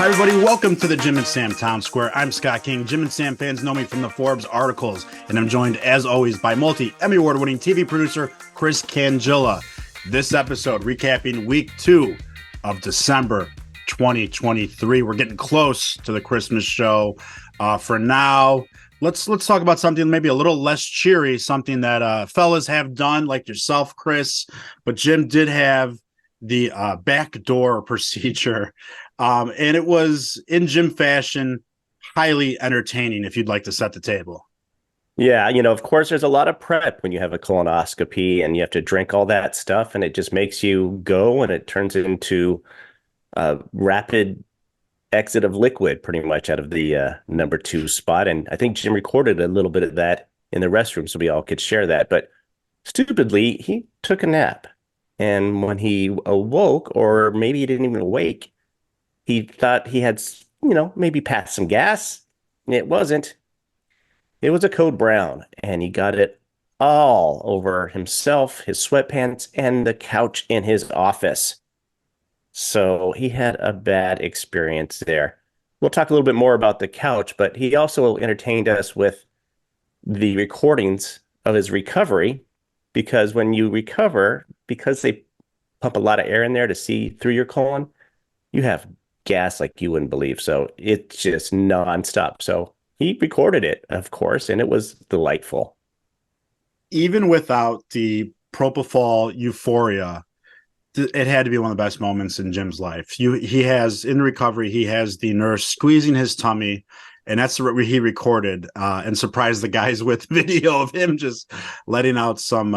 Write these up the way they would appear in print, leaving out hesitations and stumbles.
Hi, everybody. Welcome to the Jim and Sam Town Square. I'm Scott King. Jim and Sam fans know me from the Forbes articles, and I'm joined, as always, by multi-Emmy Award-winning TV producer Chris Cangilla. This episode recapping week 2 of December 2023. We're getting close to the Christmas show. For now, let's talk about something maybe a little less cheery, something that fellas have done, like yourself, Chris. But Jim did have the backdoor procedure. And it was, in Jim fashion, highly entertaining, if you'd like to set the table. Yeah, of course, there's a lot of prep when you have a colonoscopy and you have to drink all that stuff, and it just makes you go, and it turns into a rapid exit of liquid pretty much out of the number 2 spot. And I think Jim recorded a little bit of that in the restroom so we all could share that. But stupidly, he took a nap. And when he awoke, or maybe he didn't even awake, he thought he had, maybe passed some gas. It wasn't. It was a code brown, and he got it all over himself, his sweatpants, and the couch in his office. So he had a bad experience there. We'll talk a little bit more about the couch, but he also entertained us with the recordings of his recovery, because when you recover, because they pump a lot of air in there to see through your colon, you have gas like you wouldn't believe. So it's just nonstop. So he recorded it, of course, and it was delightful. Even without the propofol euphoria, it had to be one of the best moments in Jim's life. He has, in recovery, he has the nurse squeezing his tummy, and that's what he recorded and surprised the guys with video of him just letting out some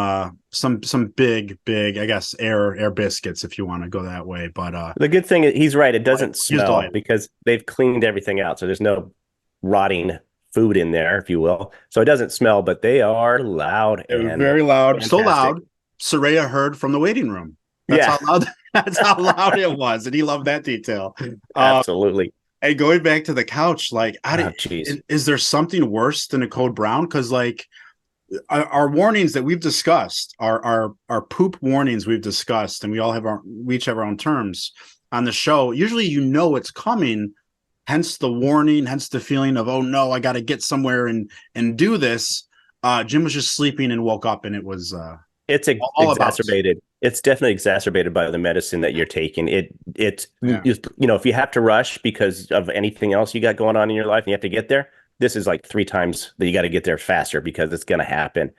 big, I guess, air biscuits, if you want to go that way. But the good thing is, he's right, it doesn't smell because they've cleaned everything out. So there's no rotting food in there, if you will. So it doesn't smell, but they are loud. They're very loud. Fantastic. So loud, Saraya heard from the waiting room. That's how loud it was, and he loved that detail. Absolutely. And going back to the couch, like, is there something worse than a code brown? Because like our warnings that we've discussed, our poop warnings we've discussed, and we each have our own terms on the show. Usually, it's coming, hence the warning, hence the feeling of, oh no, I got to get somewhere and do this. Jim was just sleeping and woke up, and it was it's exacerbated. It's definitely exacerbated by the medicine that you're taking. If you have to rush because of anything else you got going on in your life and you have to get there, this is like 3 times that you got to get there faster because it's going to happen.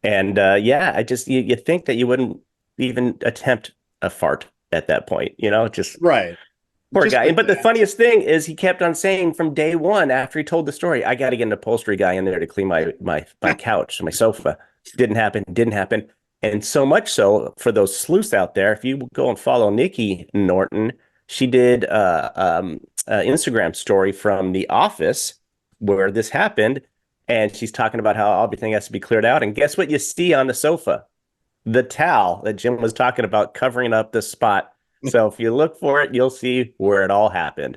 And you think that you wouldn't even attempt a fart at that point, just right. Poor guy. But the funniest thing is he kept on saying from day one after he told the story, I got to get an upholstery guy in there to clean my couch, my sofa. Didn't happen. And so much so, for those sleuths out there, if you go and follow Nikki Norton, she did an Instagram story from The Office where this happened, and she's talking about how everything has to be cleared out. And guess what you see on the sofa? The towel that Jim was talking about covering up the spot. So if you look for it, you'll see where it all happened.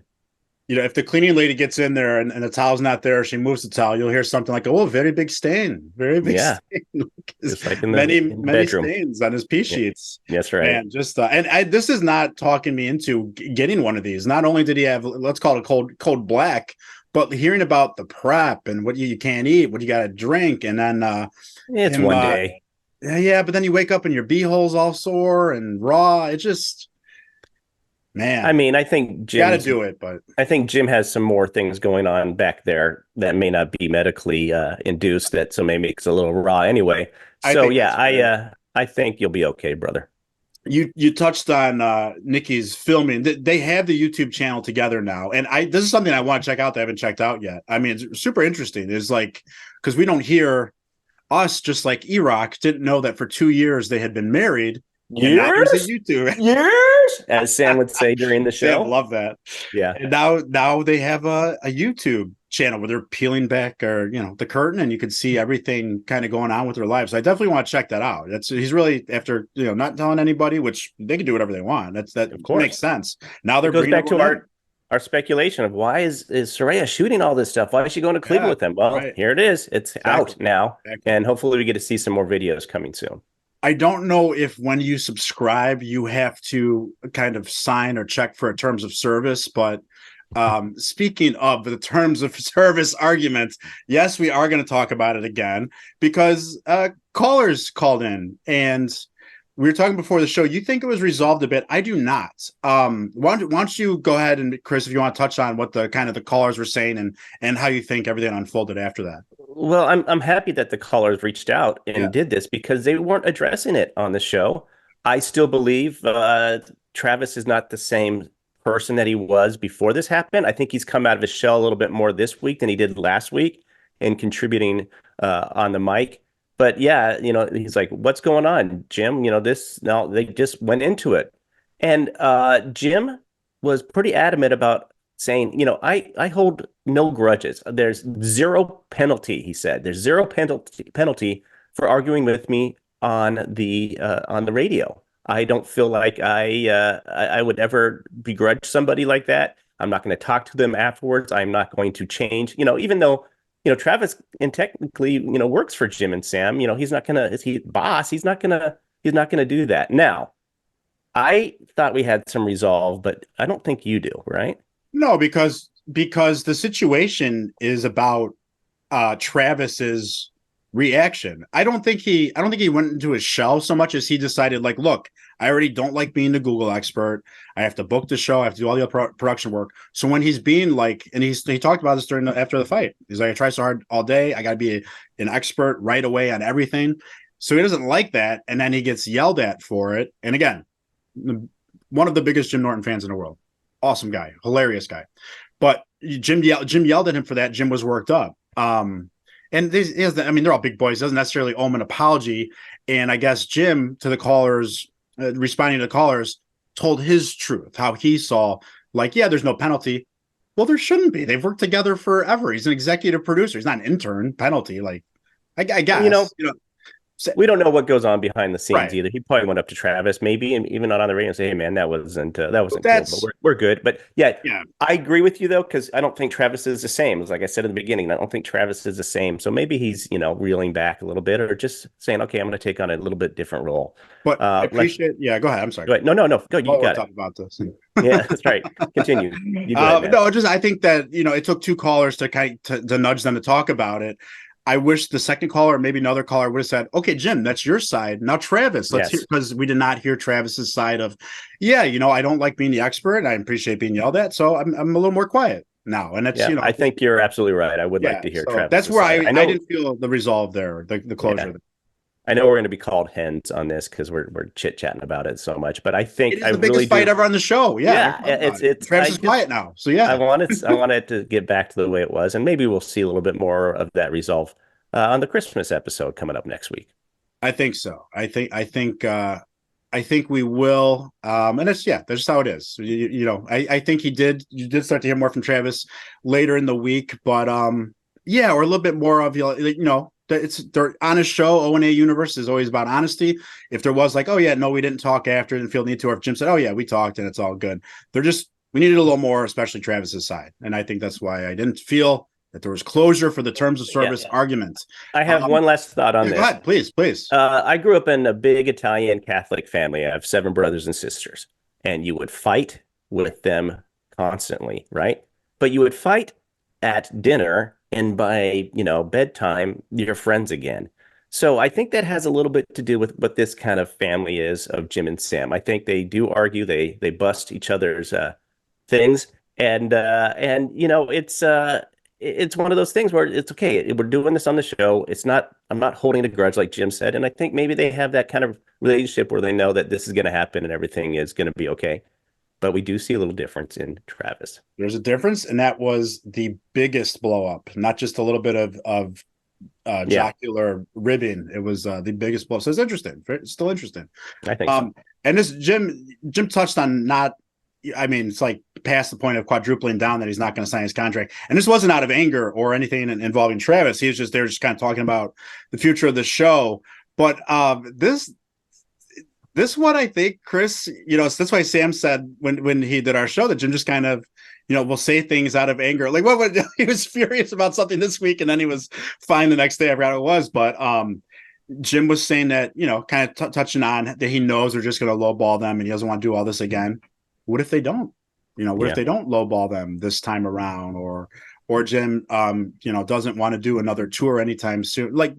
If the cleaning lady gets in there and the towel's not there, she moves the towel, you'll hear something like, oh, very big stain. Very big stain. Just like many stains on his pee sheets. Yeah. That's right. And just this is not talking me into getting one of these. Not only did he have, let's call it code black, but hearing about the prep and what you can't eat, what you got to drink, and then it's one day. Yeah, but then you wake up and your beehole's all sore and raw. It just... Man, I mean, I think Jim got to do it, but I think Jim has some more things going on back there that may not be medically induced. So maybe it's a little raw anyway. So I think you'll be okay, brother. You touched on Nikki's filming. They have the YouTube channel together now, and this is something I want to check out that I haven't checked out yet. I mean, it's super interesting. It's like, because we don't hear us, just like E-Rock didn't know that for 2 years they had been married. Years? YouTube. Years, as Sam would say during the show. I love that. Yeah. And now they have a YouTube channel where they're peeling back the curtain, and you can see everything kind of going on with their lives. So I definitely want to check that out. He's really, after not telling anybody, which they can do whatever they want. That of course makes sense. Now they're goes back to our speculation of why is Saraya shooting all this stuff? Why is she going to Cleveland with them? Well, Here it is. It's out now, and hopefully we get to see some more videos coming soon. I don't know if when you subscribe, you have to kind of sign or check for a terms of service, but Speaking of the terms of service arguments, yes, we are going to talk about it again because callers called in and we were talking before the show. You think it was resolved a bit. I do not. Why don't you go ahead and, Chris, if you want to touch on what the kind of the callers were saying and how you think everything unfolded after that. Well, I'm happy that the callers reached out and did this because they weren't addressing it on the show. I still believe Travis is not the same person that he was before this happened. I think he's come out of his shell a little bit more this week than he did last week and contributing on the mic. But yeah, he's like, what's going on, Jim? They just went into it. And Jim was pretty adamant about saying, I hold no grudges. There's zero penalty, he said. There's zero penalty for arguing with me on the radio. I don't feel like I would ever begrudge somebody like that. I'm not going to talk to them afterwards. I'm not going to change, even though Travis and technically, works for Jim and Sam. He's not gonna, is he boss? He's not gonna do that. Now, I thought we had some resolve, but I don't think you do, right? No, because the situation is about Travis's reaction. I don't think he went into his shell so much as he decided, like, look, I already don't like being the Google expert. I have to book the show. I have to do all the production work. So when he's being like, and he talked about this after the fight. He's like, I try so hard all day. I got to be an expert right away on everything. So he doesn't like that, and then he gets yelled at for it. And again, one of the biggest Jim Norton fans in the world. Awesome guy, hilarious guy. But Jim yelled at him for that. Jim was worked up. And they're all big boys. Doesn't necessarily owe him an apology. And I guess Jim, to the callers, responding to the callers, told his truth, how he saw, like, yeah, there's no penalty. Well, there shouldn't be. They've worked together forever. He's an executive producer. He's not an intern. Penalty, like, I guess. We don't know what goes on behind the scenes Right. either. He probably went up to Travis, maybe, and even not on the radio and say, "Hey, man, that wasn't cool, but we're good." But yeah, I agree with you though, because I don't think Travis is the same. Like I said in the beginning, I don't think Travis is the same. So maybe he's reeling back a little bit, or just saying, "Okay, I'm going to take on a little bit different role." But I appreciate. Yeah, go ahead. I'm sorry. Go ahead. No. Go. You got it. Talk about this. Yeah, that's right. Continue. You go ahead, no, I think that it took two callers to nudge them to talk about it. I wish the second caller, or maybe another caller, would have said, okay, Jim, that's your side. Now, Travis, let's hear, because we did not hear Travis's side of, I don't like being the expert. I appreciate being yelled at. So I'm a little more quiet now. And that's, I think you're absolutely right. I would like to hear Travis. That's where I didn't feel the resolve there, the closure. Yeah. I know we're going to be called hens on this because we're chit-chatting about it so much, but I think it's the biggest fight ever on the show. It's Travis is quiet now. So I wanted to get back to the way it was, and maybe we'll see a little bit more of that resolve on the Christmas episode coming up next week. I think so. I think we will. And that's just how it is. I think you did start to hear more from Travis later in the week, but or a little bit more of it's their honest show. O&A Universe is always about honesty. If there was like, oh yeah, no, we didn't talk after, didn't feel the need to, or if Jim said, oh yeah, we talked and it's all good. We needed a little more, especially Travis's side. And I think that's why I didn't feel that there was closure for the terms of service argument. I have one last thought on this. Go ahead, please. I grew up in a big Italian Catholic family. I have 7 brothers and sisters, and you would fight with them constantly, right? But you would fight at dinner, and by bedtime, you're friends again. So I think that has a little bit to do with what this kind of family is of Jim and Sam. I think they do argue, they bust each other's things, and it's one of those things where it's okay. We're doing this on the show. I'm not holding a grudge, like Jim said. And I think maybe they have that kind of relationship where they know that this is going to happen and everything is going to be okay. But we do see a little difference in Travis. There's a difference, and that was the biggest blow up, not just a little bit of jocular ribbing. It was the biggest blow. So it's interesting. It's still interesting. I think so. And this Jim touched on it's like past the point of quadrupling down that he's not going to sign his contract. And this wasn't out of anger or anything involving Travis. They're just kind of talking about the future of the show. But this one, I think, Chris, that's why Sam said when he did our show that Jim just kind of, will say things out of anger. Like he was furious about something this week and then he was fine the next day. I forgot what it was. But Jim was saying that, kind of touching on that he knows they're just going to lowball them and he doesn't want to do all this again. What if they don't? What if Yeah. they don't lowball them this time around, or Jim, doesn't want to do another tour anytime soon? Like,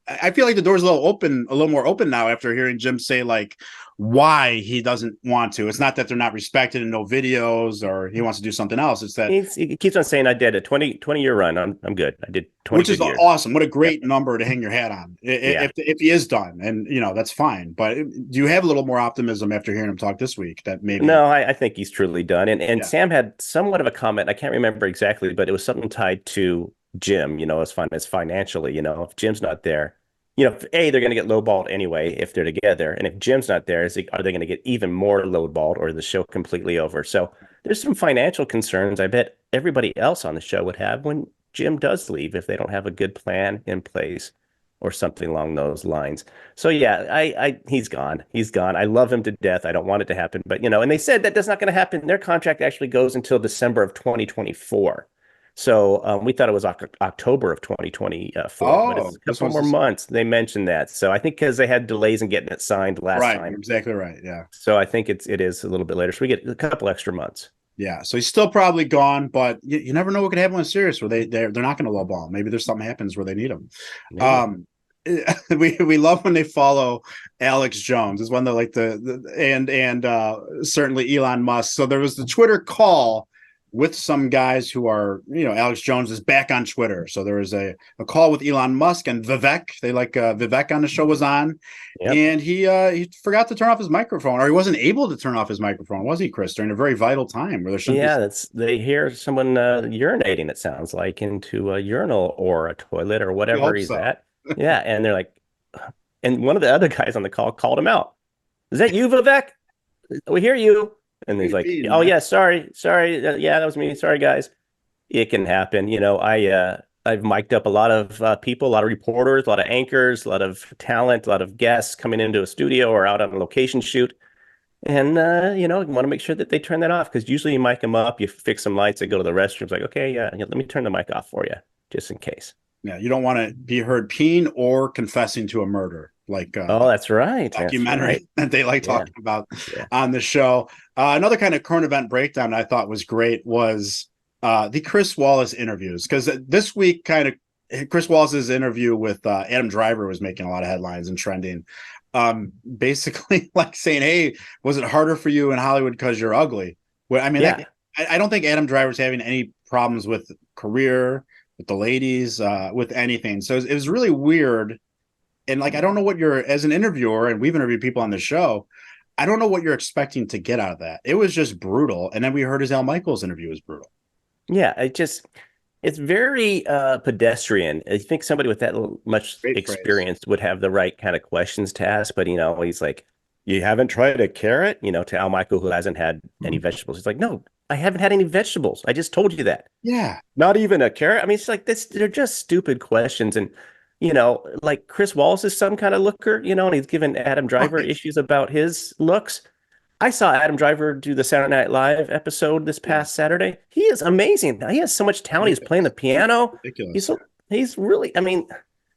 I feel like the door's a little more open now after hearing Jim say like why he doesn't want to. It's not that they're not respected and no videos or he wants to do something else. It's that, He keeps on saying I did a 20-year run. I'm good. I did 20 which is good years. awesome. What a Yeah. great number to hang your hat on Yeah. if he is done, and that's fine. But do you have a little more optimism after hearing him talk this week that maybe? No, I think he's truly done. And Yeah. Sam had somewhat of a comment. I can't remember exactly, but it was something tied to Jim, as fun as financially, if Jim's not there, they're going to get lowballed anyway if they're together. And if Jim's not there, are they going to get even more lowballed or is the show completely over? So there's some financial concerns I bet everybody else on the show would have when Jim does leave if they don't have a good plan in place or something along those lines. So yeah, he's gone. He's gone. I love him to death. I don't want it to happen, but and they said that that's not going to happen. Their contract actually goes until December of 2024. So we thought it was October of 2024, but Oh, it's a this couple was more months. They mentioned that. So I think because they had delays in getting it signed last right. time. You're exactly right. Yeah. So I think it is a little bit later. So we get a couple extra months. Yeah, so he's still probably gone, but you never know what could happen with Sirius where they're not going to lowball. Maybe there's something happens where they need him. Maybe. We love when they follow Alex Jones. It's one of and certainly Elon Musk. So there was the Twitter call with some guys who are, Alex Jones is back on Twitter. So there was a call with Elon Musk and Vivek. They Vivek on the show was on. Yep. And he forgot to turn off his microphone, or he wasn't able to turn off his microphone, was he, Chris, during a very vital time where there shouldn't be. They hear someone urinating, it sounds like, into a urinal or a toilet or We whatever hope he's so. at. Yeah, and they're like, and one of the other guys on the call called him out. Is that you, Vivek? We hear you. And he's like, Mean, oh man. yeah, sorry, yeah, that was me. Sorry, guys. It can happen. I've mic'd up a lot of people, a lot of reporters, a lot of anchors, a lot of talent, a lot of guests coming into a studio or out on a location shoot. And you want to make sure that they turn that off because usually you mic them up, you fix some lights, they go to the restroom. It's like, okay, yeah, let me turn the mic off for you, just in case. Yeah, you don't want to be heard peeing or confessing to a murder, like Oh, that's right. documentary That's right. that they like Yeah. talking about Yeah. on the show. Another kind of current event breakdown I thought was great was the Chris Wallace interviews, because this week Chris Wallace's interview with Adam Driver was making a lot of headlines and trending. Basically like saying, hey, was it harder for you in Hollywood because you're ugly? Well, I mean, Yeah. I don't think Adam Driver's having any problems with career, with the ladies, with anything. So it was really weird. And like, I don't know what as an interviewer, and we've interviewed people on the show, I don't know what you're expecting to get out of that. It was just brutal. And then we heard his Al Michaels interview was brutal. Yeah. It's very pedestrian. I think somebody with that much Great phrase. experience would have the right kind of questions to ask. But, he's like, you haven't tried a carrot, to Al Michael, who hasn't had any vegetables. He's like, no, I haven't had any vegetables. I just told you that. Yeah. Not even a carrot. I mean, it's like this, they're just stupid questions. And, like Chris Wallace is some kind of looker, and he's given Adam Driver Right. issues about his looks. I saw Adam Driver do the Saturday Night Live episode this Yeah. past Saturday. He is amazing. He has so much talent. He's playing the piano. Ridiculous. He's really, I mean,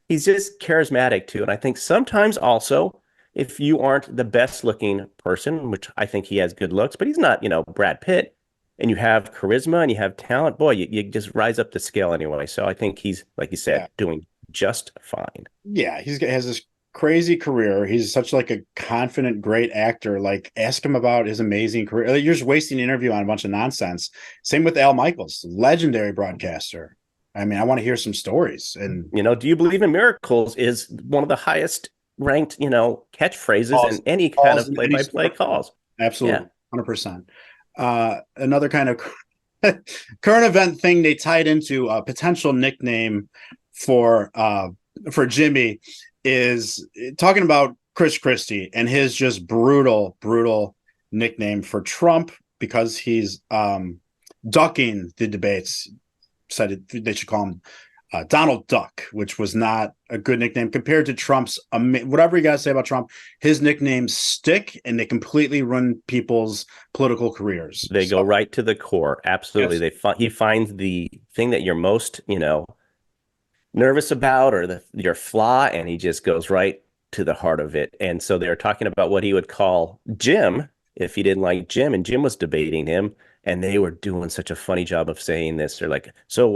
he's just charismatic too. And I think sometimes also, if you aren't the best looking person, which I think he has good looks, but he's not, Brad Pitt, and you have charisma and you have talent, boy, you just rise up the scale anyway. So I think he's, like you said, Yeah. doing just fine. Yeah. Has this crazy career. He's such like a confident, great actor. Like, ask him about his amazing career. You're just wasting an interview on a bunch of nonsense. Same with Al Michaels, legendary broadcaster. I mean, I want to hear some stories. And do you believe in miracles is one of the highest ranked, catchphrases calls, in any kind of play-by-play calls. Absolutely. 100%. Another kind of current event thing they tied into a potential nickname for Jimmy is talking about Chris Christie and his just brutal nickname for Trump because he's ducking the debates. Said they should call him Donald Duck, which was not a good nickname compared to Trump's. Whatever you guys say about Trump, his nicknames stick and they completely ruin people's political careers. They go right to the core. Absolutely. Yes. He finds the thing that you're most, nervous about or your flaw, and he just goes right to the heart of it. And so they're talking about what he would call Jim if he didn't like Jim, and Jim was debating him. and they were doing such a funny job of saying this. They're like, so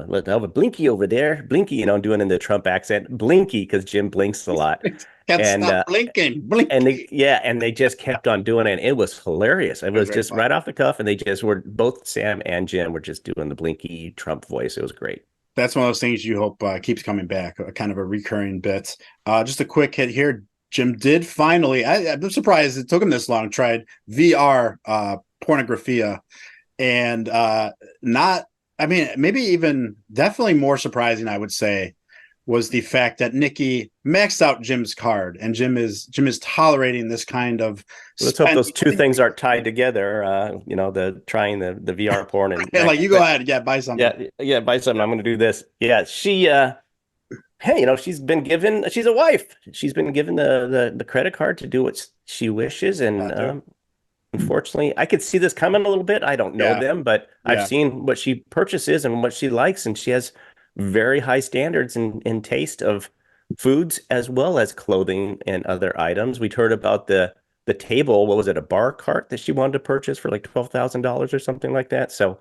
let's have a Blinky over there, Blinky, doing in the Trump accent, Blinky, because Jim blinks a lot. Can't And stop blinking, blinking. and they just kept on doing it. And it was hilarious. It It was was very just funny. right off the cuff, and they just were both Sam and Jim were just doing the Blinky Trump voice. It was great. That's one of those things you hope keeps coming back, a kind of a recurring bit. Just a quick hit here. Jim did finally, I'm surprised it took him this long, tried VR pornographia. And not, I mean, maybe even definitely more surprising, I would say, was the fact that Nikki maxed out Jim's card, and Jim is tolerating this kind of Let's hope those two spending. things aren't tied together. The trying the VR porn and Like, you go ahead, yeah, buy something. yeah, buy something. I'm going to do this. Yeah, she hey, she's a wife. She's been given the credit card to do what she wishes, and unfortunately, I could see this coming a little bit. I don't know them, but I've seen what she purchases and what she likes, and she has very high standards in taste of foods as well as clothing and other items. We'd heard about the table. What was it? A bar cart that she wanted to purchase for like $12,000 or something like that. So,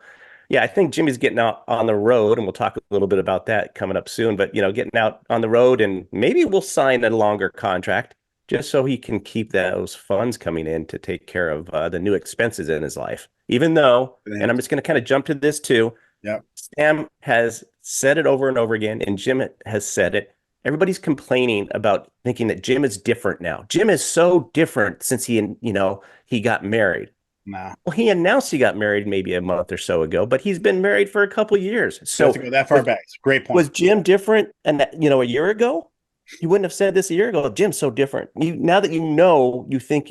yeah, I think Jimmy's getting out on the road, and we'll talk a little bit about that coming up soon. But getting out on the road, and maybe we'll sign a longer contract just so he can keep those funds coming in to take care of the new expenses in his life. Even though, and I'm just going to kind of jump to this too. Yeah. Sam has said it over and over again, and Jim has said it. Everybody's complaining about thinking that Jim is different now. Jim is so different since he got married. Nah. Well, he announced he got married maybe a month or so ago, but he's been married for a couple of years. So have to go that far back. It's a great point. Was Jim different and a year ago? You wouldn't have said this a year ago. Jim's so different. Now that you think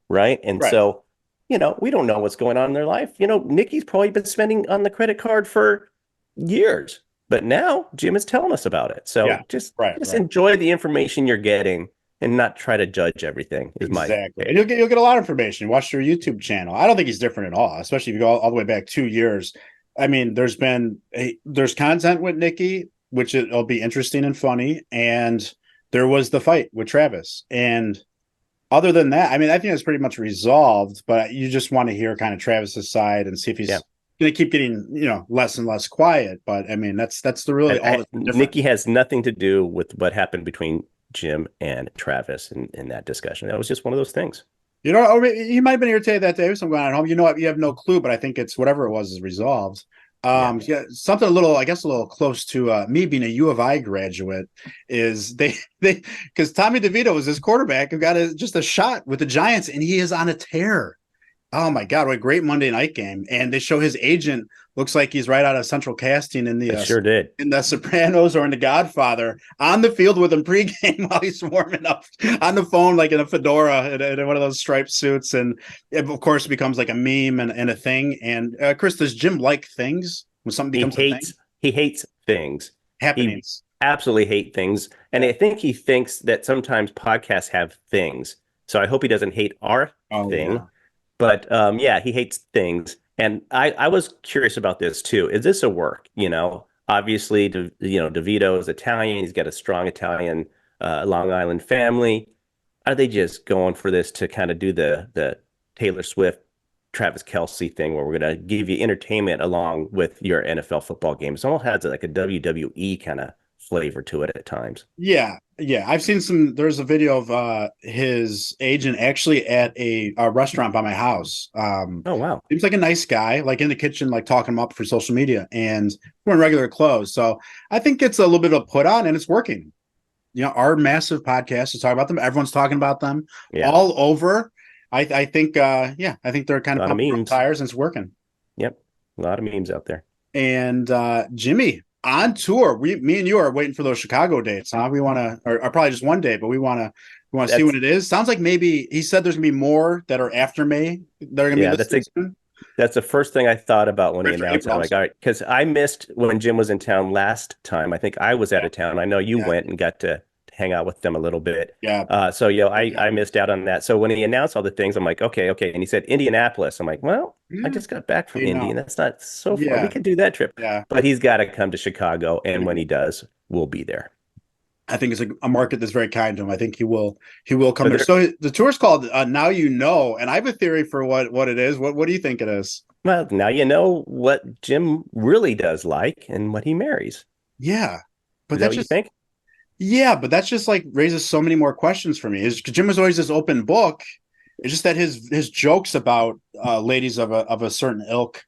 right? And right. So, we don't know what's going on in their life. Nikki's probably been spending on the credit card for years, but now Jim is telling us about it. So just enjoy the information you're getting and not try to judge everything. Exactly. And you'll get a lot of information. Watch their YouTube channel. I don't think he's different at all, especially if you go all the way back 2 years. I mean, there's content with Nikki, which it'll be interesting and funny. And there was the fight with Travis. And other than that, I mean, I think it's pretty much resolved, but you just want to hear kind of Travis's side and see if he's going to keep getting, less and less quiet. But I mean, that's the really all that's different. Nikki has nothing to do with what happened between Jim and Travis in that discussion. That was just one of those things. He might have been irritated that day with some going on at home. You have no clue, but I think it's whatever it was is resolved. Something a little close to me being a U of I graduate is they because Tommy DeVito was his quarterback who got just a shot with the Giants, and he is on a tear. Oh my God, what a great Monday night game. And they show his agent looks like he's right out of central casting in the sure did in the Sopranos or in The Godfather, on the field with him pregame while he's warming up on the phone, like in a fedora and one of those striped suits. And it, of course, becomes like a meme and a thing. And Chris, does Jim like things when something becomes a thing? He hates things. Happenings. He absolutely hate things. And I think he thinks that sometimes podcasts have things. So I hope he doesn't hate our thing. Yeah. But he hates things. And I was curious about this too. Is this a work? Obviously, DeVito is Italian. He's got a strong Italian Long Island family. Are they just going for this to kind of do the Taylor Swift, Travis Kelce thing, where we're going to give you entertainment along with your NFL football games? It almost has like a WWE kind of flavor to it at times. Yeah. I've seen there's a video of his agent actually at a restaurant by my house. Oh, wow. Seems like a nice guy, like in the kitchen, like talking him up for social media, and wearing regular clothes. So I think it's a little bit of a put on, and it's working. Our massive podcast is talking about them. Everyone's talking about them all over. I think I think they're kind of pumping tires, and it's working. Yep. A lot of memes out there. And Jimmy, on tour, me and you are waiting for those Chicago dates. Huh? We want to, or probably just one day, but we want to see when it is. Sounds like maybe he said there's gonna be more that are after May. They're gonna be listed soon. That's the first thing I thought about when he announced it. I'm like, all right, because I missed when Jim was in town last time. I think I was out of town. I know you went and got to hang out with them a little bit. Yeah. So I missed out on that. So when he announced all the things, I'm like, okay. And he said Indianapolis. I'm like, well, I just got back from Indy, and that's not so far. We can do that trip. Yeah. But he's got to come to Chicago, and when he does, we'll be there. I think it's a market that's very kind to him. I think he will come there. So the tour's called Now You Know, and I have a theory for what it is. What do you think it is? Well, now you know what Jim really does like and what he marries. Yeah, but Is that that's what you just think? yeah, but that's just like raises so many more questions for me. Jim was always this open book. It's just that his jokes about ladies of a certain ilk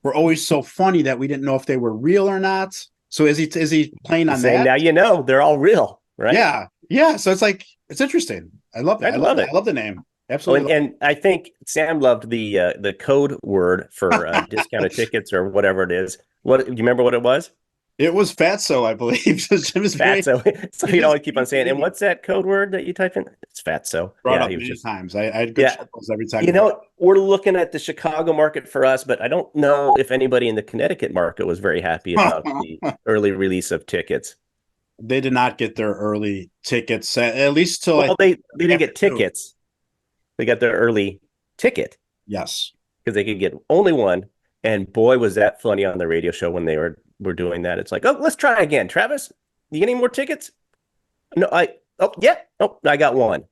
were always so funny that we didn't know if they were real or not. So is he playing He's on saying that? now you know they're all real, right? Yeah, yeah. So it's like it's interesting. I love that. I'd love I it. love the name. Oh, Absolutely. and I think Sam loved the code word for discounted tickets or whatever it is. What do you remember what it was? It was Fatso, I believe. So Jim is very Fatso. So he you know, just I keep on saying, and what's that code word that you type in? It's Fatso. brought Yeah, up he was many just times. I had good yeah. chuckles every time You he brought it know, we're looking at the Chicago market for us, but I don't know if anybody in the Connecticut market was very happy about the up. early release of tickets. They did not get their early tickets, at least till I Well, think they didn't after get two. tickets. They got their early ticket Yes. because they could get only one. And boy, was that funny on the radio show when they were doing that. It's like, oh, let's try again. Travis, you get any more tickets? No, oh yeah, oh, I got one.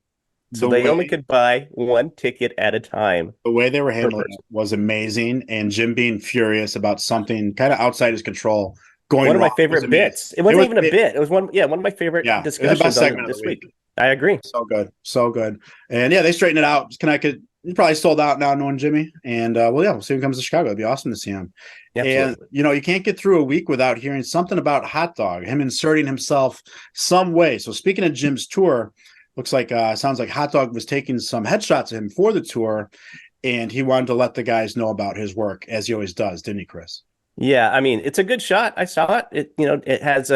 So The they only way could buy one ticket at a time the way they were per handling it person. was amazing, and Jim being furious about something kind of outside his control going One of my wrong was favorite amazing. bits. It wasn't even a bit. It was one of my favorite Yeah, it was the best discussions on segment of the this week. week. I agree. So good, so good, and yeah, they straightened it out. Connecticut, he probably sold out now, knowing Jimmy, and well, yeah, we'll see when he comes to Chicago. It'd be awesome to see him. And Absolutely. you can't get through a week without hearing something about Hot Dog, him inserting himself some way. So speaking of Jim's tour, looks like sounds like Hot Dog was taking some headshots of him for the tour, and he wanted to let the guys know about his work as he always does, didn't he, Chris? Yeah, I mean, it's a good shot. I saw it. It has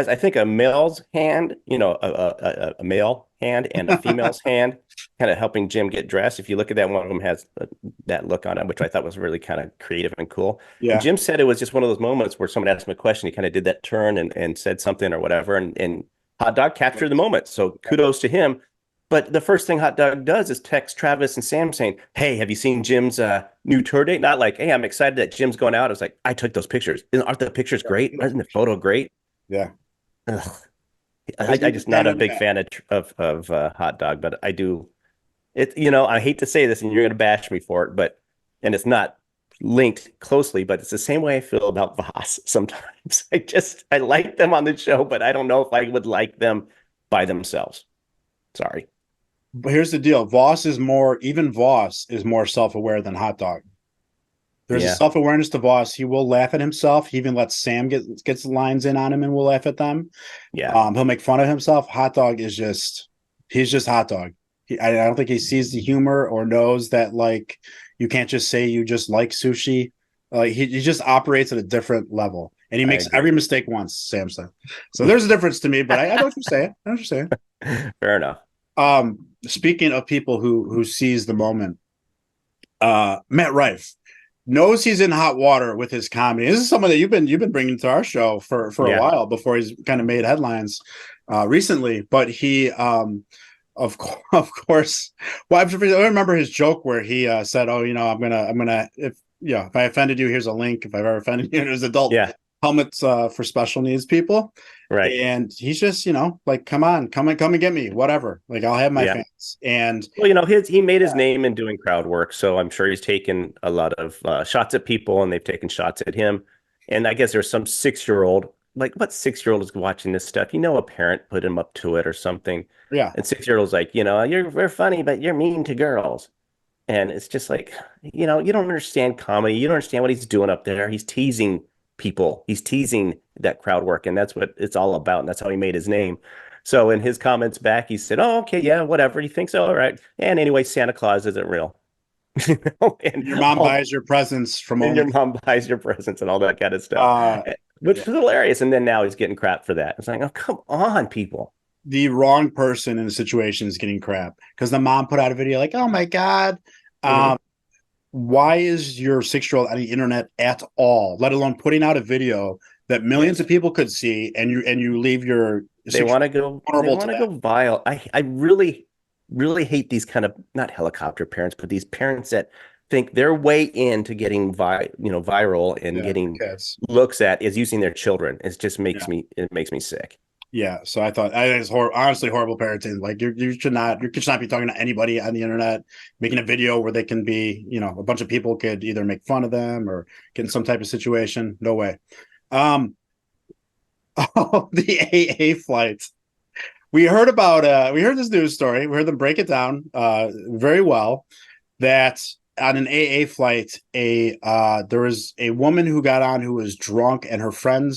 I think a male's hand, a male hand and a female's hand, kind of helping Jim get dressed. If you look at that, one of them has that look on it, which I thought was really kind of creative and cool. And Yeah. Jim said it was just one of those moments where someone asked him a question, he kind of did that turn and said something or whatever, and Hot Dog captured the moment. So kudos to him. But the first thing Hot Dog does is text Travis and Sam saying, "Hey, have you seen Jim's new tour date?" Not like, "Hey, I'm excited that Jim's going out." I was like, "I took those pictures. Aren't the pictures great? Isn't the photo great?" Yeah. Ugh. I was a I big just fan not a of big that. fan of Hot Dog, but I do it. I hate to say this, and you're going to bash me for it, but and it's not linked closely, but it's the same way I feel about Voss sometimes. I like them on the show, but I don't know if I would like them by themselves. Sorry. But here's the deal. Even Voss is more self-aware than Hot Dog. There's a Yeah. self-awareness to Voss. He will laugh at himself. He even lets Sam gets lines in on him and will laugh at them. Yeah. He'll make fun of himself. Hot Dog is he's just Hot Dog. I don't think he sees the humor or knows that like you can't just say you just like sushi. He just operates at a different level, and he I makes every agree. mistake once. Sam said. So there's a difference to me, but I know what you're saying. I know what you're saying. Fair enough. Speaking of people who seize the moment, Matt Rife knows he's in hot water with his comedy. This is someone that you've been bringing to our show for a Yeah. while before he's kind of made headlines recently. But he, of course, well, I remember his joke where he said, "Oh, I'm gonna if I offended you, here's a link. If I've ever offended you, there's adult Yeah. helmets for special needs people." Right. And he's just, like, come and get me, whatever. Like, I'll have my Yeah. fans. And Well, he made his name in doing crowd work, so I'm sure he's taken a lot of shots at people, and they've taken shots at him. And I guess there's some 6-year-old, like what 6-year-old is watching this stuff? A parent put him up to it or something. yeah, And 6-year-old's like, we're funny, but you're mean to girls. And it's just like, you don't understand comedy. You don't understand what he's doing up there. He's teasing people. He's teasing that crowd work, and that's what it's all about. And that's how he made his name. So in his comments back, he said, "Oh, okay, yeah, whatever. He thinks, all right. And anyway, Santa Claus isn't real." and your mom all, buys your presents from and only your mom buys your presents and all that kind of stuff, uh which yeah, was hilarious. And then now he's getting crap for that. It's like, oh, come on, people. the wrong person in the situation is getting crap because the mom put out a video like, "Oh my god, Mhm. um, why is your 6-year-old on the internet at all? Let alone putting out a video that millions of people could see, and you leave your They 6 want to go, they vulnerable to want to that." go vile. I really, really hate these kind of not helicopter parents, but these parents that think their way into getting viral and Yeah, getting kids. looks at is using their children. It just Yeah. makes me sick. Yeah, so I think it's honestly horrible parenting. Like you should not, you should not be talking to anybody on the internet, making a video where they can be, a bunch of people could either make fun of them or get in some type of situation. No way. Um, oh, the AA flight. We heard this news story. We heard them break it down very well that on an AA flight, there was a woman who got on who was drunk, and her friend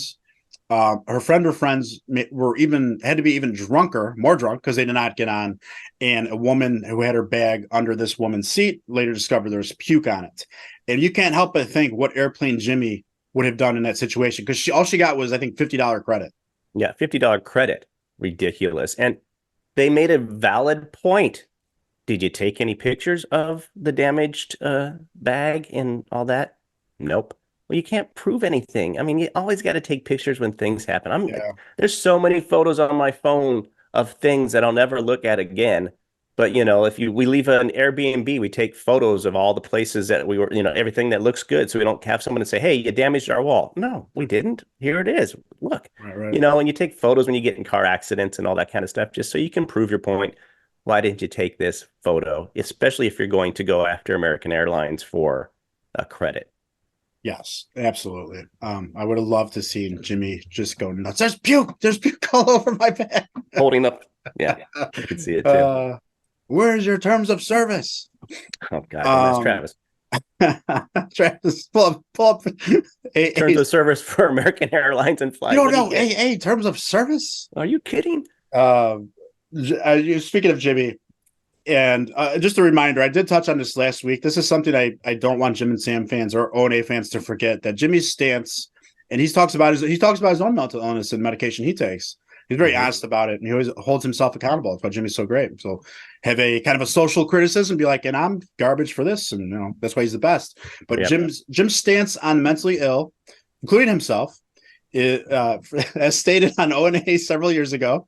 or friends were even had to be even drunker, more drunk because they did not get on. And a woman who had her bag under this woman's seat later discovered there was puke on it. And you can't help but think what Airplane Jimmy would have done in that situation because all she got was, I think, $50 credit. Yeah, $50 credit. Ridiculous. And they made a valid point. Did you take any pictures of the damaged bag and all that? Nope. Well, you can't prove anything. I mean, you always got to take pictures when things happen. Yeah. There's so many photos on my phone of things that I'll never look at again. But if we leave an Airbnb, we take photos of all the places that we were, everything that looks good, so we don't have someone to say, "Hey, you damaged our wall." No, we didn't. Here it is. Look, Right. and you take photos when you get in car accidents and all that kind of stuff, just so you can prove your point. Why didn't you take this photo, especially if you're going to go after American Airlines for a credit? Yes, absolutely. I would have loved to see Jimmy just go nuts. There's puke. There's puke all over my bag. Holding up. Yeah, I could see it too. Where's your terms of service? Oh God, that's Travis. Travis, pull up. Terms of service for American Airlines and flight. You don't know AA terms of service? Are you kidding? Speaking of Jimmy, and just a reminder, I did touch on this last week. This is something I don't want Jim and Sam fans or ONA fans to forget, that Jimmy's stance, and he talks about his own mental illness and medication he takes. He's very honest about it, and he always holds himself accountable. That's why Jimmy's so great. So have a kind of a social criticism, be like, and I'm garbage for this, and that's why he's the best. But yep. Jim's stance on mentally ill, including himself, as stated on ONA several years ago,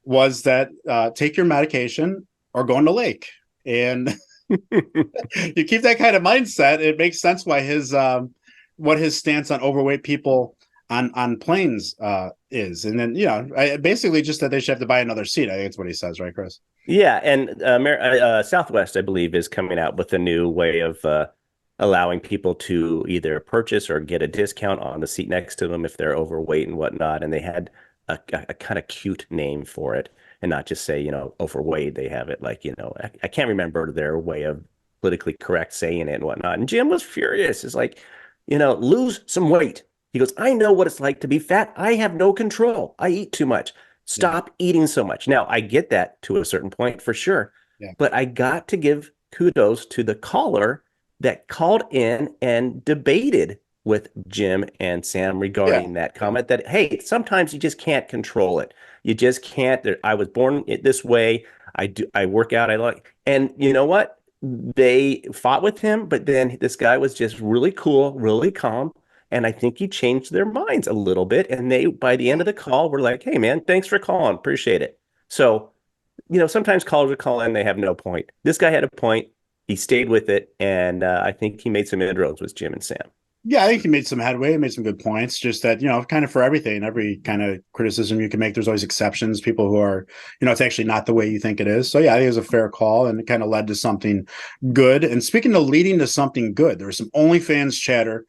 was that take your medication or go in the lake. And you keep that kind of mindset, it makes sense why what his stance on overweight people on planes is. And then basically just that they should have to buy another seat. I think that's what he says, right, Chris? Yeah, and Southwest, I believe, is coming out with a new way of allowing people to either purchase or get a discount on the seat next to them if they're overweight and whatnot. And they had a kind of cute name for it, and not just say, overweight. They have it like, I can't remember their way of politically correct saying it and whatnot. And Jim was furious. It's like, lose some weight. He goes, I know what it's like to be fat. I have no control. I eat too much. Stop eating so much. Now, I get that to a certain point for sure. Yeah. But I got to give kudos to the caller that called in and debated with Jim and Sam regarding that comment that, hey, sometimes you just can't control it. You just can't. I was born this way. I work out. I like, and you know what? They fought with him, but then this guy was just really cool, really calm. And I think he changed their minds a little bit. And they, by the end of the call, were like, hey, man, thanks for calling. Appreciate it. So, sometimes callers would call in, they have no point. This guy had a point. He stayed with it. And I think he made some inroads with Jim and Sam. Yeah, I think he made some headway, made some good points. Just that, kind of for everything, every kind of criticism you can make, there's always exceptions, people who are, it's actually not the way you think it is. So, yeah, I think it was a fair call, and it kind of led to something good. And speaking of leading to something good, there was some OnlyFans chatter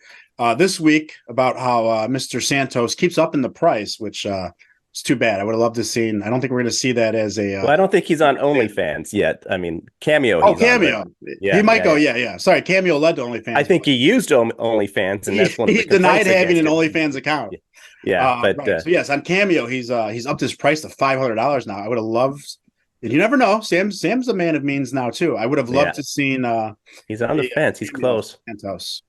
this week about how Mr. Santos keeps up in the price, which it's too bad. I would have loved to see. I don't think we're going to see that as a. Well, I don't think he's on OnlyFans yet. I mean, Cameo. Oh, Cameo. Yeah, he might go. Yeah. Sorry, Cameo led to OnlyFans. I think he used OnlyFans, and that's one of the. He denied having an OnlyFans account. Yeah, but right. So yes, on Cameo, he's upped his price to $500 now. I would have loved. And you never know. Sam's a man of means now too. I would have loved to seen. He's on the fence. He's close. Santos.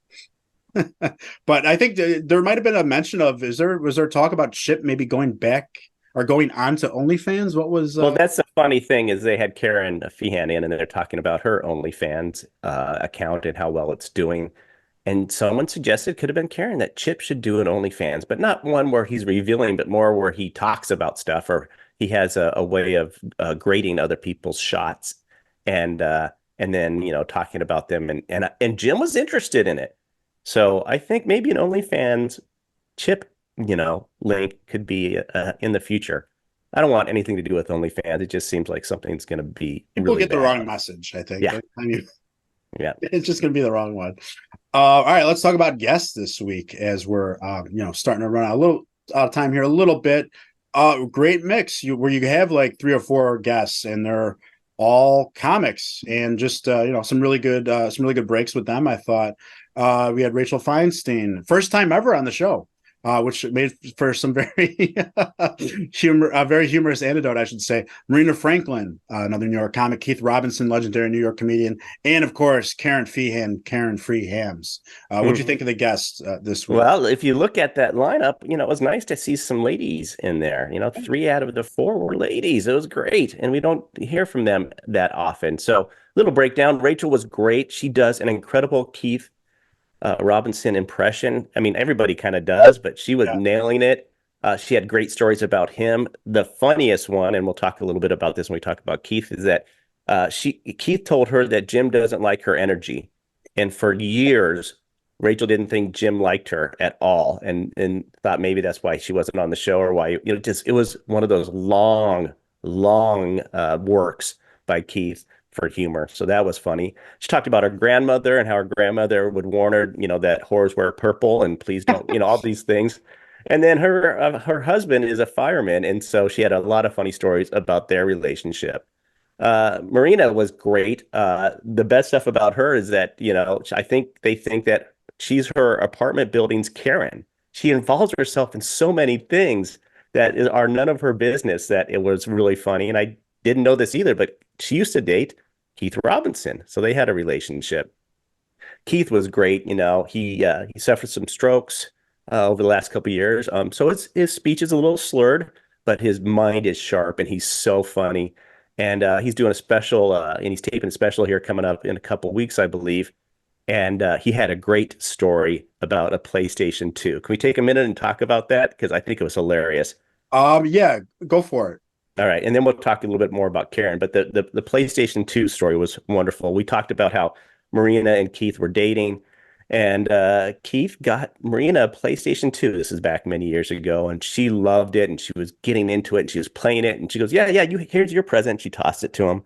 But I think there might have been a mention of was there talk about Chip maybe going back or going on to OnlyFans? What was well, that's the funny thing is they had Karen Feehan in, and they're talking about her OnlyFans account and how well it's doing. And someone suggested, could have been Karen, that Chip should do an OnlyFans, but not one where he's revealing, but more where he talks about stuff, or he has a way of grading other people's shots and then talking about them. And Jim was interested in it. So I think maybe an OnlyFans Chip, link could be in the future. I don't want anything to do with OnlyFans. It just seems like something's going to be People really get the bad. wrong message, I think. Yeah. Yeah. It's just going to be the wrong one. All right, let's talk about guests this week as we're, starting to run out a little out of time here a little bit. Great mix where you have like 3 or 4 guests and they're all comics and just, some really good breaks with them. I thought we had Rachel Feinstein, first time ever on the show. Which made for some very very humorous anecdote, I should say. Marina Franklin, another New York comic, Keith Robinson, legendary New York comedian, and of course Karen Free Hams. What'd you think of the guests this week? Well, if you look at that lineup, it was nice to see some ladies in there. 3 out of the 4 were ladies. It was great, and we don't hear from them that often. So, little breakdown. Rachel was great. She does an incredible Keith Robinson impression. I mean, everybody kind of does, but she was nailing it. She had great stories about him. The funniest one, and we'll talk a little bit about this when we talk about Keith, is that Keith told her that Jim doesn't like her energy, and for years, Rachel didn't think Jim liked her at all, and thought maybe that's why she wasn't on the show, or why it was one of those long works by Keith for humor. So that was funny. She talked about her grandmother and how her grandmother would warn her, that whores wear purple and please don't, all these things. And then her husband is a fireman, and so she had a lot of funny stories about their relationship. Marina was great. The best stuff about her is that, I think they think that she's her apartment building's Karen. She involves herself in so many things that are none of her business, that it was really funny. And I didn't know this either, but she used to date Keith Robinson. So they had a relationship. Keith was great. He suffered some strokes over the last couple of years. So his speech is a little slurred, but his mind is sharp and he's so funny. And he's doing a special, and he's taping a special here coming up in a couple of weeks, I believe. And he had a great story about a PlayStation 2. Can we take a minute and talk about that? Because I think it was hilarious. Yeah, go for it. All right, and then we'll talk a little bit more about Karen. But the PlayStation 2 story was wonderful. We talked about how Marina and Keith were dating, and Keith got Marina a PlayStation 2. This is back many years ago, and she loved it, and she was getting into it, and she was playing it, and she goes, "Yeah, here's your present." She tossed it to him,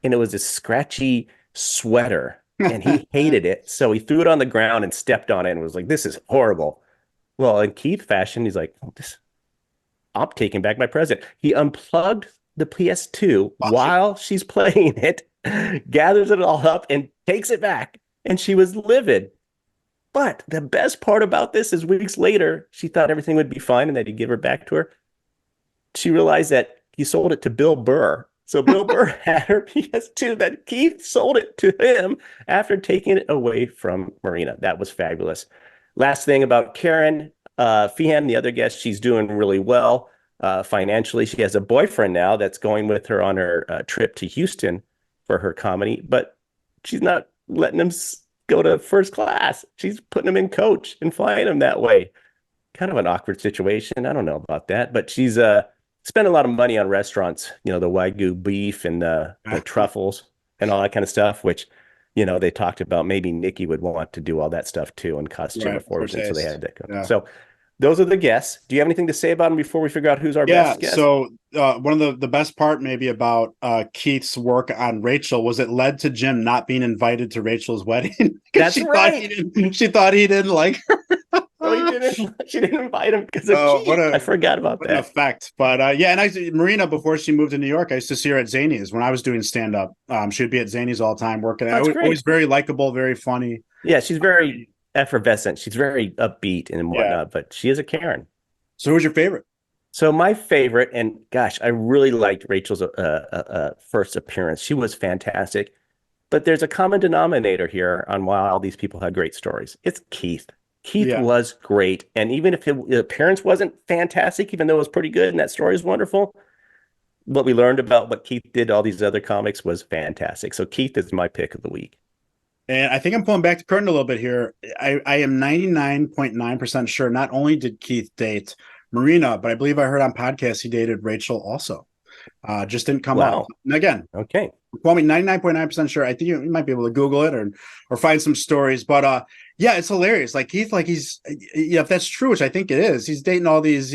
and it was this scratchy sweater, and he hated it, so he threw it on the ground and stepped on it, and was like, "This is horrible." Well, in Keith fashion, he's like, "I'm taking back my present." He unplugged the PS2 while she's playing it, gathers it all up, and takes it back. And she was livid. But the best part about this is weeks later, she thought everything would be fine and that he'd give her back to her. She realized that he sold it to Bill Burr. So Bill Burr had her PS2, that Keith sold it to him after taking it away from Marina. That was fabulous. Last thing about Karen Feehan, the other guest, she's doing really well financially. She has a boyfriend now that's going with her on her trip to Houston for her comedy, but she's not letting him go to first class. She's putting him in coach and flying him that way. Kind of an awkward situation. I don't know about that, but she's spent a lot of money on restaurants, the Wagyu beef and the truffles and all that kind of stuff, which they talked about maybe Nikki would want to do all that stuff too and cost Jim a fortune, so they had that. Yeah. So those are the guests. Do you have anything to say about them before we figure out who's our best guest? So one of the best part maybe about Keith's work on Rachel was it led to Jim not being invited to Rachel's wedding. That's right. She thought he didn't like her. She didn't invite him because of Keith. I forgot about that. Effect. But and Marina, before she moved to New York, I used to see her at Zany's when I was doing stand-up. She'd be at Zany's all the time working. Always very likable, very funny. Yeah, she's very effervescent. She's very upbeat and whatnot, but she is a Karen. So who's your favorite? So my favorite, and gosh, I really liked Rachel's first appearance. She was fantastic. But there's a common denominator here on why all these people had great stories. It's Keith. Keith was great. And even if his appearance wasn't fantastic, even though it was pretty good and that story is wonderful, what we learned about what Keith did to all these other comics was fantastic. So Keith is my pick of the week. And I think I'm pulling back the curtain a little bit here. I am 99.9% sure not only did Keith date Marina, but I believe I heard on podcasts he dated Rachel also. Just didn't come out. And again, okay. Call me 99.9% sure. I think you might be able to Google it or find some stories. But it's hilarious. Like Keith, like he's if that's true, which I think it is, he's dating all these,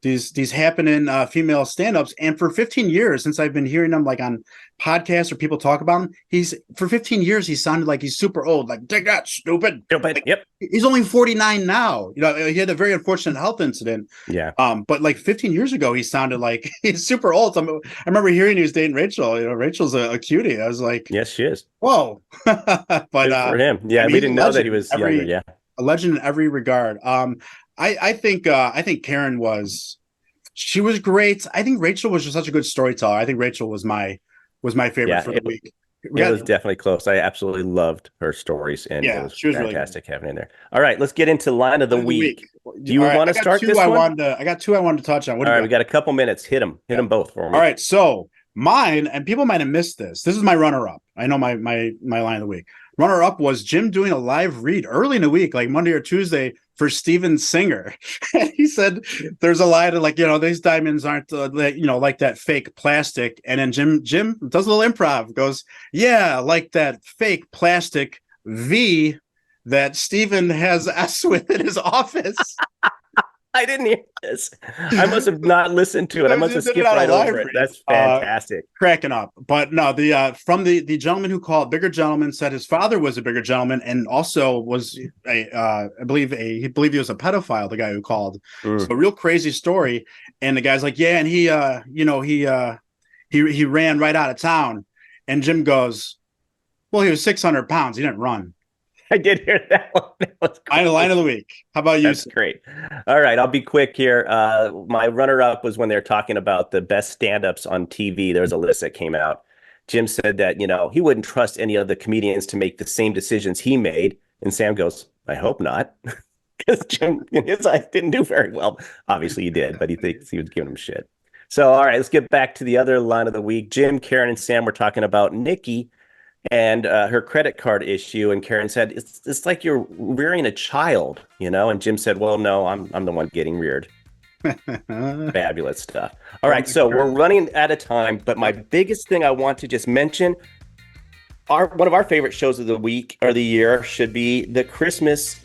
these happening female stand-ups, and for 15 years since I've been hearing them like on podcasts or people talk about him, for 15 years he sounded like he's super old, like take that stupid. Like, yep. He's only 49 now. He had a very unfortunate health incident. Yeah. But like 15 years ago he sounded like he's super old. I remember hearing he was dating Rachel. Rachel's a cutie. I was like, yes, she is. Whoa. But good for him. Yeah, I mean, we didn't know that he was younger. Yeah. A legend in every regard. I think Karen was great. I think Rachel was just such a good storyteller. I think Rachel was my favorite for the week. It was definitely close. I absolutely loved her stories, and it was fantastic having in there. All right, let's get into line of the week. Do you want to start this one? I got two I wanted to touch on. All right, we got a couple minutes. Hit them both for me. All right, so mine, and people might have missed this. This is my runner-up. I know my line of the week. Runner-up was Jim doing a live read early in the week, like Monday or Tuesday, for Steven Singer. And he said there's a line of like, these diamonds aren't like that fake plastic. And then Jim does a little improv, goes, yeah, like that fake plastic V that Steven has S with in his office. I didn't hear this. I must have not listened to it. I must have skipped right over it. That's fantastic. Cracking up. But no, from the gentleman who called, bigger gentleman, said his father was a bigger gentleman and also was I believe he was a pedophile, the guy who called. So a real crazy story. And the guy's like, yeah, and he ran right out of town. And Jim goes, well, he was 600 pounds. He didn't run. I did hear that one. That was line of the week. How about you? That's great. All right, I'll be quick here. My runner-up was when they're talking about the best stand-ups on TV. There was a list that came out. Jim said that, he wouldn't trust any of the comedians to make the same decisions he made. And Sam goes, I hope not. Because Jim, in his eyes, didn't do very well. Obviously, he did, but he thinks he was giving him shit. So, all right, let's get back to the other line of the week. Jim, Karen, and Sam were talking about Nikki and her credit card issue, and Karen said, it's like you're rearing a child, and Jim said, well, no, I'm the one getting reared. Fabulous stuff. All right, so we're running out of time, but my biggest thing I want to just mention, one of our favorite shows of the week or the year should be the Christmas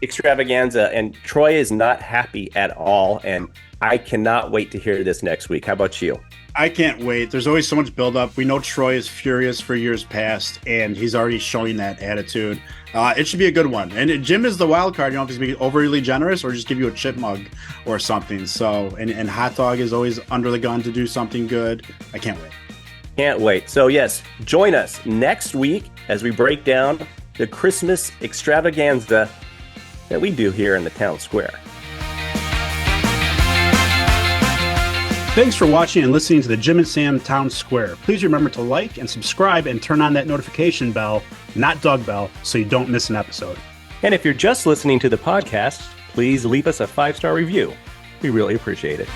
extravaganza, and Troy is not happy at all, and I cannot wait to hear this next week. How about you? I can't wait. There's always so much buildup. We know Troy is furious for years past, and he's already showing that attitude. It should be a good one. And Jim is the wild card. If he's being overly generous or just give you a chip mug or something. So, and Hot Dog is always under the gun to do something good. I can't wait. Can't wait. So, yes, join us next week as we break down the Christmas extravaganza that we do here in the town square. Thanks for watching and listening to the Jim and Sam Town Square. Please remember to like and subscribe and turn on that notification bell, not Doug Bell, so you don't miss an episode. And if you're just listening to the podcast, please leave us a 5-star review. We really appreciate it.